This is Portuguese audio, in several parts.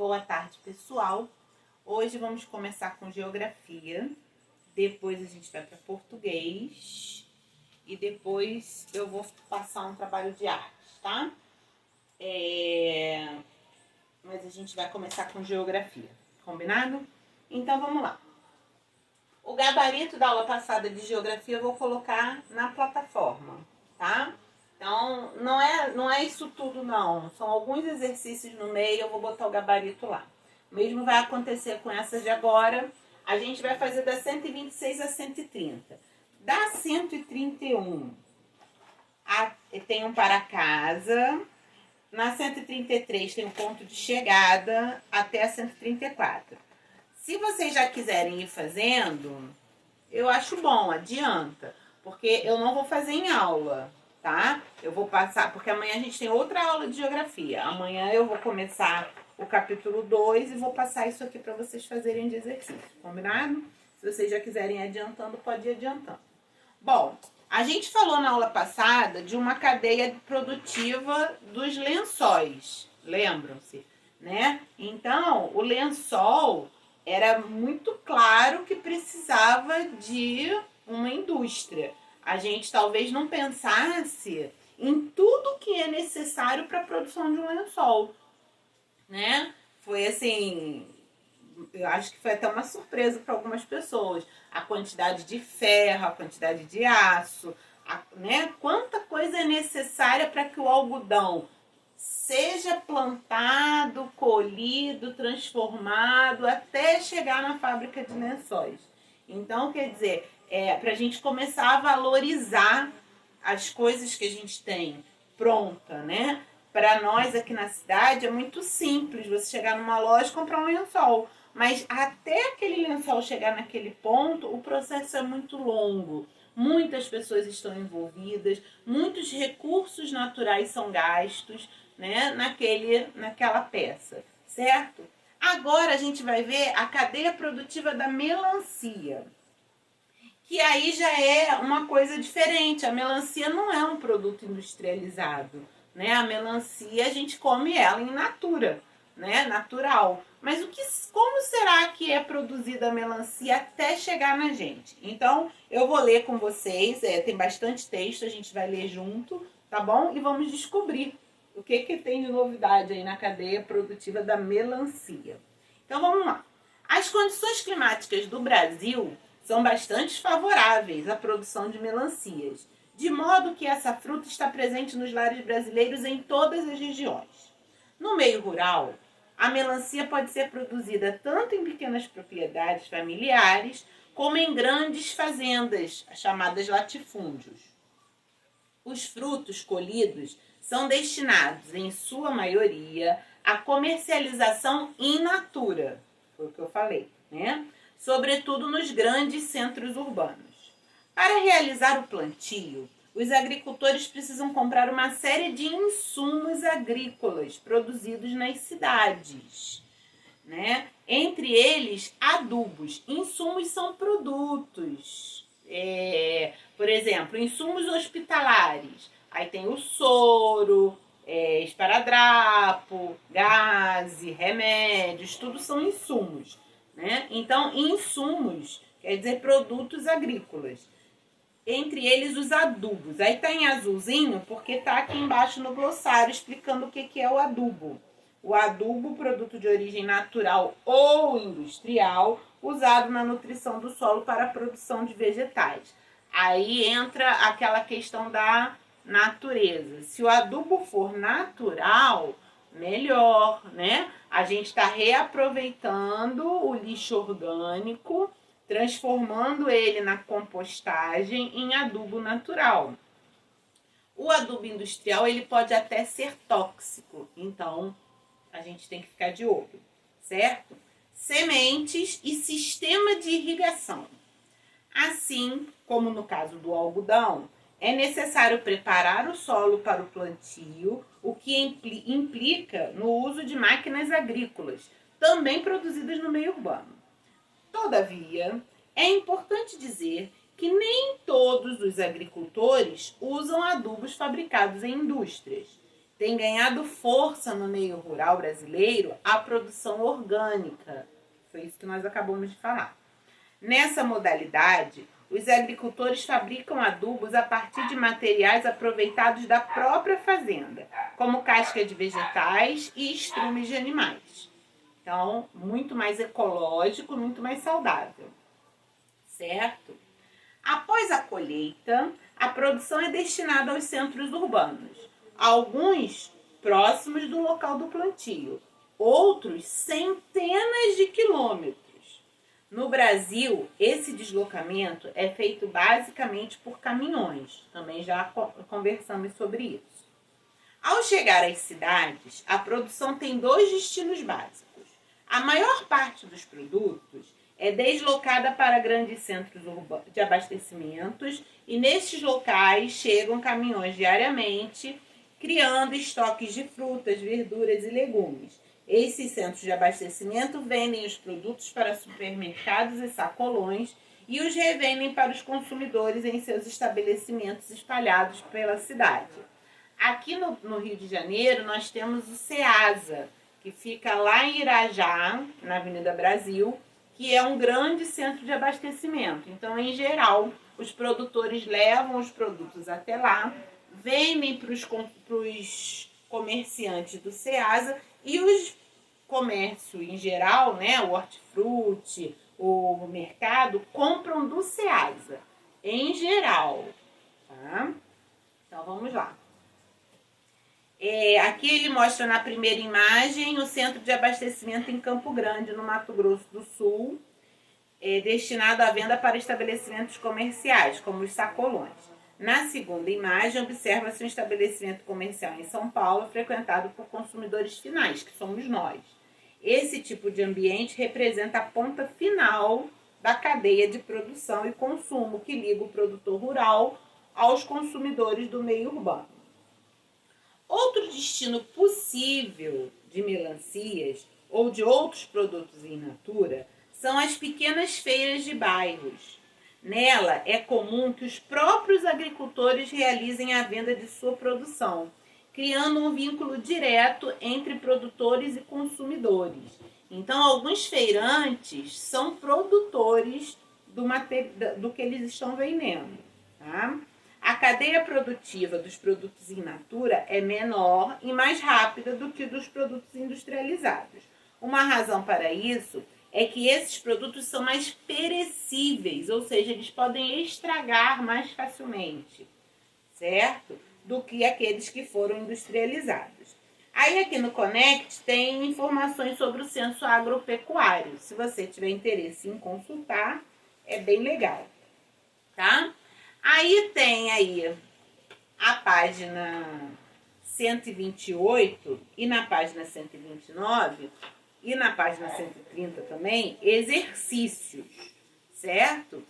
Boa tarde, pessoal. Hoje vamos começar com geografia, depois a gente vai para português e depois eu vou passar um trabalho de artes, tá? Mas a gente vai começar com geografia, combinado? Então vamos lá. O gabarito da aula passada de geografia eu vou colocar na plataforma, tá? Então, não é isso tudo, não. São alguns exercícios no meio, eu vou botar o gabarito lá. O mesmo vai acontecer com essas de agora. A gente vai fazer da 126 a 130. Da 131, tem um para casa. Na 133 tem um ponto de chegada até a 134. Se vocês já quiserem ir fazendo, eu acho bom, adianta. Porque eu não vou fazer em aula, tá? Eu vou passar, porque amanhã a gente tem outra aula de geografia. Amanhã eu vou começar o capítulo 2 e vou passar isso aqui para vocês fazerem de exercício, combinado? Se vocês já quiserem ir adiantando, pode ir adiantando. Bom, a gente falou na aula passada de uma cadeia produtiva dos lençóis, lembram-se, né? Então, o lençol era muito claro que precisava de uma indústria. A gente talvez não pensasse em tudo que é necessário para a produção de um lençol, né? Foi assim, eu acho que foi até uma surpresa para algumas pessoas. A quantidade de ferro, a quantidade de aço, né? Quanta coisa é necessária para que o algodão seja plantado, colhido, transformado, até chegar na fábrica de lençóis. Então, quer dizer, para a gente começar a valorizar as coisas que a gente tem pronta, né? Para nós aqui na cidade é muito simples você chegar numa loja e comprar um lençol. Mas até aquele lençol chegar naquele ponto, o processo é muito longo. Muitas pessoas estão envolvidas, muitos recursos naturais são gastos, né, naquela peça, certo? Agora a gente vai ver a cadeia produtiva da melancia, que aí já é uma coisa diferente. A melancia não é um produto industrializado, né? A melancia a gente come ela in natura, né? Natural. Mas como será que é produzida a melancia até chegar na gente? Então, eu vou ler com vocês, tem bastante texto, a gente vai ler junto, tá bom? E vamos descobrir o que tem de novidade aí na cadeia produtiva da melancia. Então, vamos lá. As condições climáticas do Brasil são bastante favoráveis à produção de melancias, de modo que essa fruta está presente nos lares brasileiros em todas as regiões. No meio rural, a melancia pode ser produzida tanto em pequenas propriedades familiares, como em grandes fazendas, chamadas latifúndios. Os frutos colhidos são destinados, em sua maioria, à comercialização in natura, foi o que eu falei, né? Sobretudo nos grandes centros urbanos. Para realizar o plantio, os agricultores precisam comprar uma série de insumos agrícolas produzidos nas cidades, né? Entre eles, adubos. Insumos são produtos. Por exemplo, insumos hospitalares. Aí tem o soro, esparadrapo, gaze, remédios, tudo são insumos, né? Então, insumos quer dizer produtos agrícolas. Entre eles, os adubos. Aí tá em azulzinho porque tá aqui embaixo no glossário explicando o que é o adubo. O adubo, produto de origem natural ou industrial, usado na nutrição do solo para a produção de vegetais. Aí entra aquela questão da natureza. Se o adubo for natural, melhor, né? A gente está reaproveitando o lixo orgânico, transformando ele na compostagem em adubo natural. O adubo industrial ele pode até ser tóxico, então a gente tem que ficar de olho, certo? Sementes e sistema de irrigação. Assim como no caso do algodão, é necessário preparar o solo para o plantio, o que implica no uso de máquinas agrícolas, também produzidas no meio urbano. Todavia, é importante dizer que nem todos os agricultores usam adubos fabricados em indústrias. tem ganhado força no meio rural brasileiro a produção orgânica. Foi isso que nós acabamos de falar. Nessa modalidade, os agricultores fabricam adubos a partir de materiais aproveitados da própria fazenda, como casca de vegetais e estrumes de animais. Então, muito mais ecológico, muito mais saudável, certo? Após a colheita, a produção é destinada aos centros urbanos, alguns próximos do local do plantio, outros centenas de quilômetros. No Brasil, esse deslocamento é feito basicamente por caminhões. Também já conversamos sobre isso. Ao chegar às cidades, a produção tem 2 destinos básicos. A maior parte dos produtos é deslocada para grandes centros de abastecimentos e nesses locais chegam caminhões diariamente, criando estoques de frutas, verduras e legumes. Esses centros de abastecimento vendem os produtos para supermercados e sacolões e os revendem para os consumidores em seus estabelecimentos espalhados pela cidade. Aqui no Rio de Janeiro, nós temos o Ceasa, que fica lá em Irajá, na Avenida Brasil, que é um grande centro de abastecimento. Então, em geral, os produtores levam os produtos até lá, vendem para os comerciantes do Ceasa e os comércio em geral, né, o hortifruti, o mercado, compram do Ceasa, em geral. Tá? Então, vamos lá. Aqui ele mostra na primeira imagem o centro de abastecimento em Campo Grande, no Mato Grosso do Sul, destinado à venda para estabelecimentos comerciais, como os sacolões. Na segunda imagem, observa-se um estabelecimento comercial em São Paulo, frequentado por consumidores finais, que somos nós. Esse tipo de ambiente representa a ponta final da cadeia de produção e consumo, que liga o produtor rural aos consumidores do meio urbano. Outro destino possível de melancias ou de outros produtos in natura são as pequenas feiras de bairros. Nela, é comum que os próprios agricultores realizem a venda de sua produção, criando um vínculo direto entre produtores e consumidores. Então, alguns feirantes são produtores do que eles estão vendendo. Tá? A cadeia produtiva dos produtos in natura é menor e mais rápida do que dos produtos industrializados. Uma razão para isso é que esses produtos são mais perecíveis, ou seja, eles podem estragar mais facilmente, certo? Do que aqueles que foram industrializados. Aí aqui no Connect tem informações sobre o censo agropecuário. Se você tiver interesse em consultar, é bem legal, tá? Aí tem aí a página 128 e na página 129 e na página 130 também, exercícios, certo?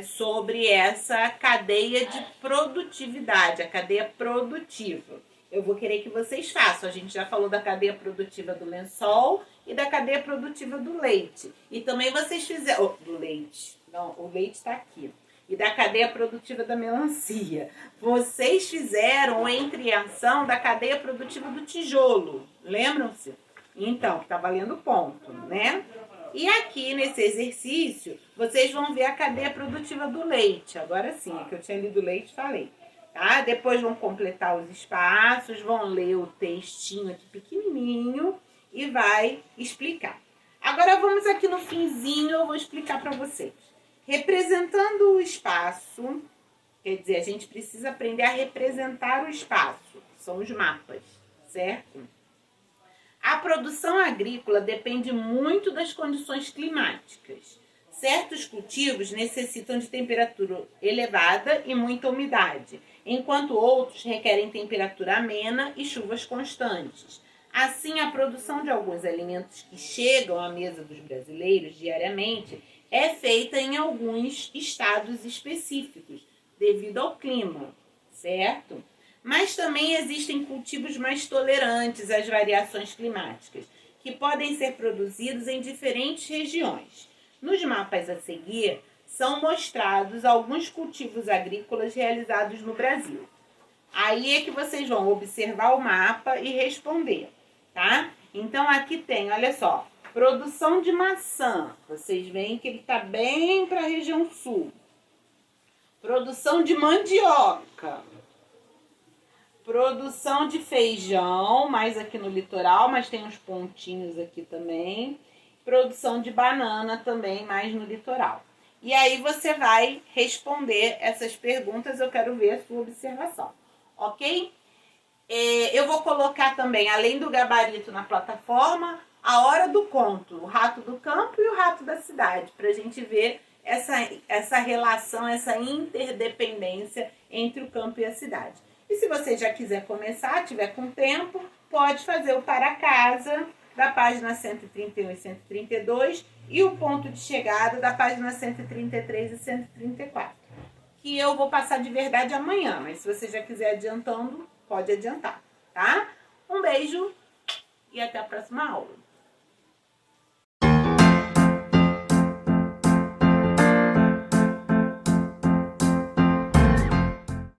Sobre essa cadeia de produtividade, a cadeia produtiva. Eu vou querer que vocês façam. A gente já falou da cadeia produtiva do lençol e da cadeia produtiva do leite. E também vocês fizeram... do leite. Não, o leite está aqui. E da cadeia produtiva da melancia. Vocês fizeram entre ação da cadeia produtiva do tijolo. Lembram-se? Então, que está valendo ponto, né? E aqui, nesse exercício, vocês vão ver a cadeia produtiva do leite. Agora sim, é que eu tinha lido leite, falei. Tá? Depois vão completar os espaços, vão ler o textinho aqui pequenininho e vai explicar. Agora vamos aqui no finzinho, eu vou explicar para vocês. Representando o espaço, quer dizer, a gente precisa aprender a representar o espaço, que são os mapas, certo? A produção agrícola depende muito das condições climáticas. Certos cultivos necessitam de temperatura elevada e muita umidade, enquanto outros requerem temperatura amena e chuvas constantes. Assim, a produção de alguns alimentos que chegam à mesa dos brasileiros diariamente é feita em alguns estados específicos, devido ao clima, certo? Mas também existem cultivos mais tolerantes às variações climáticas, que podem ser produzidos em diferentes regiões. Nos mapas a seguir, são mostrados alguns cultivos agrícolas realizados no Brasil. Aí é que vocês vão observar o mapa e responder, tá? Então, aqui tem, olha só, produção de maçã. Vocês veem que ele está bem para a região sul. Produção de mandioca. Produção de feijão, mais aqui no litoral, mas tem uns pontinhos aqui também. Produção de banana também, mais no litoral. E aí você vai responder essas perguntas, eu quero ver a sua observação, ok? Eu vou colocar também, além do gabarito na plataforma, a hora do conto, o rato do campo e o rato da cidade, para a gente ver essa relação, essa interdependência entre o campo e a cidade. E se você já quiser começar, tiver com tempo, pode fazer o para casa da página 131 e 132 e o ponto de chegada da página 133 e 134. Que eu vou passar de verdade amanhã, mas se você já quiser adiantando, pode adiantar, tá? Um beijo e até a próxima aula.